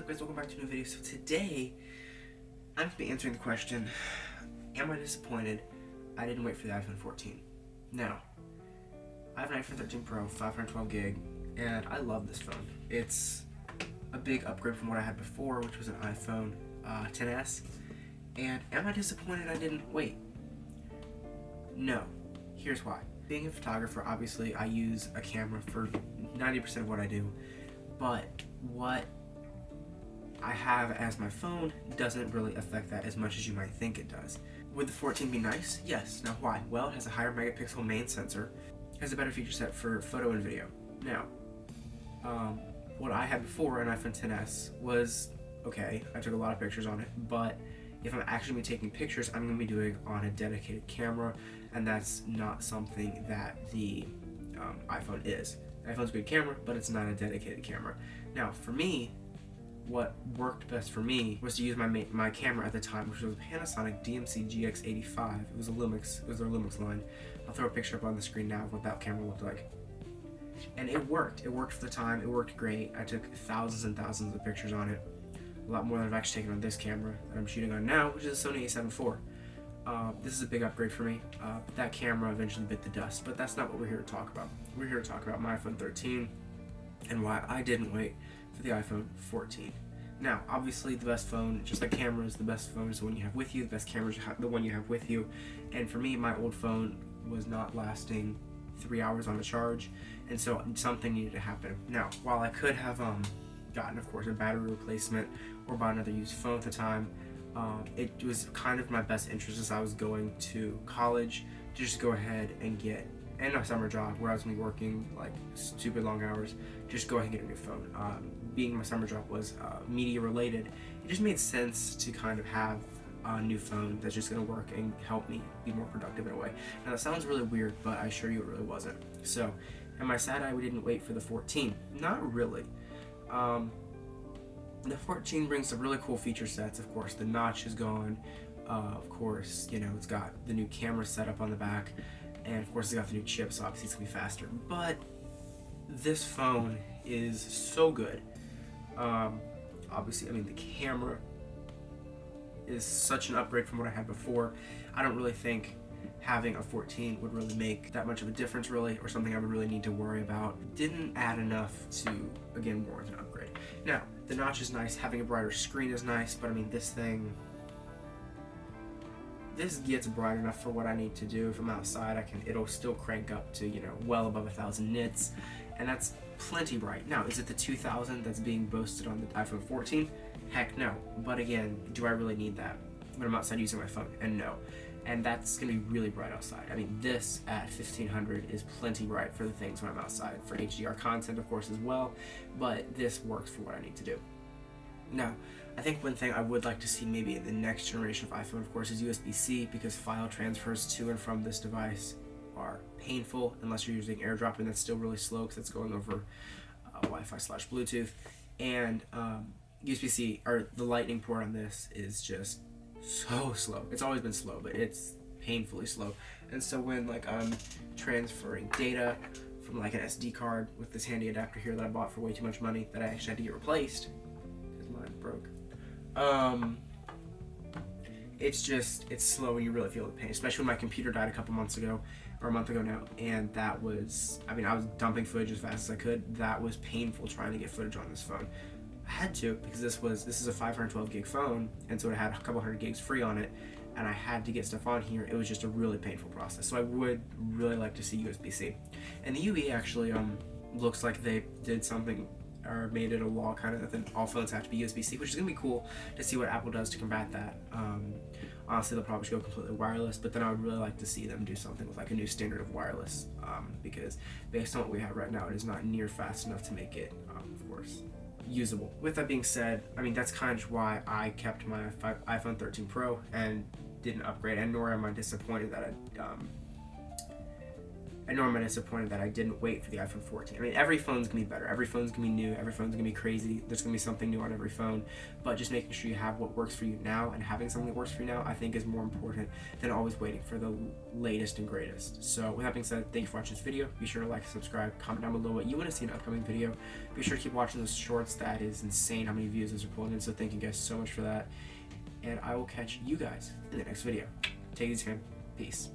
up, guys? Welcome back to a new video. So today I'm going to be answering the question, am I disappointed I didn't wait for the iPhone 14? Now, I have an iPhone 13 Pro, 512 gig, and I love this phone. It's a big upgrade from what I had before, which was an iPhone XS. And am I disappointed I didn't wait? No. Here's why. Being a photographer, obviously I use a camera for 90% of what I do, but what I have as my phone doesn't really affect that as much as you might think it does. Would the 14 be nice? Yes. Now why? Well, it has a higher megapixel main sensor, has a better feature set for photo and video. Now, what I had before, an iPhone XS, was okay, I took a lot of pictures on it, but if I'm actually going to be taking pictures, I'm going to be doing on a dedicated camera, and that's not something that the iPhone is. The iPhone's a good camera, but it's not a dedicated camera. Now, for me, what worked best for me was to use my camera at the time, which was a Panasonic DMC GX85. It was a Lumix. It was their Lumix line. I'll throw a picture up on the screen now of what that camera looked like. And it worked. It worked for the time. It worked great. I took thousands and thousands of pictures on it. A lot more than I've actually taken on this camera that I'm shooting on now, which is a Sony a7 IV. This is a big upgrade for me. But that camera eventually bit the dust. But that's not what we're here to talk about. We're here to talk about my iPhone 13 and why I didn't wait for the iPhone 14. Now, obviously, the best phone, just like cameras, the best phone is the one you have with you. The best camera is the one you have with you. And for me, my old phone was not lasting 3 hours on a charge, and so something needed to happen. Now, while I could have gotten, of course, a battery replacement or bought another used phone at the time, it was kind of my best interest as I was going to college to just go ahead and get a summer job where I was going to be working like stupid long hours, just go ahead and get a new phone. Being my summer job was media related, it just made sense to kind of have a new phone that's just going to work and help me be more productive in a way. Now that sounds really weird, but I assure you it really wasn't. So, am I sad I didn't wait for the 14? Not really. The 14 brings some really cool feature sets. Of course, the notch is gone. Of course, you know, it's got the new camera setup on the back. And of course it's got the new chip, so obviously it's going to be faster. But this phone is so good. Obviously, I mean, the camera is such an upgrade from what I had before. I don't really think having a 14 would really make that much of a difference, really, or something I would really need to worry about. Didn't add enough to, again, warrant an upgrade. Now, the notch is nice. Having a brighter screen is nice, but I mean, this gets bright enough for what I need to do. If I'm outside, it'll still crank up to, you know, well above 1,000 nits, and that's plenty bright. Now, is it the 2,000 that's being boasted on the iPhone 14? Heck no. But again, do I really need that when I'm outside using my phone? And no. And that's gonna be really bright outside. I mean, this at 1500 is plenty bright for the things when I'm outside, for HDR content, of course, as well, but this works for what I need to do. Now, I think one thing I would like to see maybe in the next generation of iPhone, of course, is USB-C, because file transfers to and from this device are painful unless you're using AirDrop, and that's still really slow because it's going over Wi-Fi/Bluetooth. And USB-C, or the Lightning port on this, is just so slow. It's always been slow, but it's painfully slow. And so when like I'm transferring data from like an SD card with this handy adapter here that I bought for way too much money that I actually had to get replaced because mine broke. It's slow and you really feel the pain, especially when my computer died a month ago now, and that was, I mean, I was dumping footage as fast as I could. That was painful trying to get footage on this phone. I had to, because this is a 512 gig phone, and so it had a couple hundred gigs free on it, and I had to get stuff on here. It was just a really painful process. So I would really like to see USB-C. And the UE actually looks like they did something, or made it a law kind of that all phones have to be USB-C, which is going to be cool to see what Apple does to combat that. Honestly, they'll probably just go completely wireless, but then I would really like to see them do something with like a new standard of wireless, because based on what we have right now, it is not near fast enough to make it, of course, usable. With that being said, I mean, that's kind of why I kept my iPhone 13 Pro and didn't upgrade, and nor am I disappointed that I know I'm disappointed that I didn't wait for the iPhone 14. I mean, every phone's gonna be better. Every phone's gonna be new. Every phone's gonna be crazy. There's gonna be something new on every phone. But just making sure you have what works for you now, and having something that works for you now, I think is more important than always waiting for the latest and greatest. So with that being said, thank you for watching this video. Be sure to like, subscribe, comment down below what you want to see in an upcoming video. Be sure to keep watching those shorts. That is insane how many views those are pulling in. So thank you guys so much for that. And I will catch you guys in the next video. Take it easy, fam. Peace.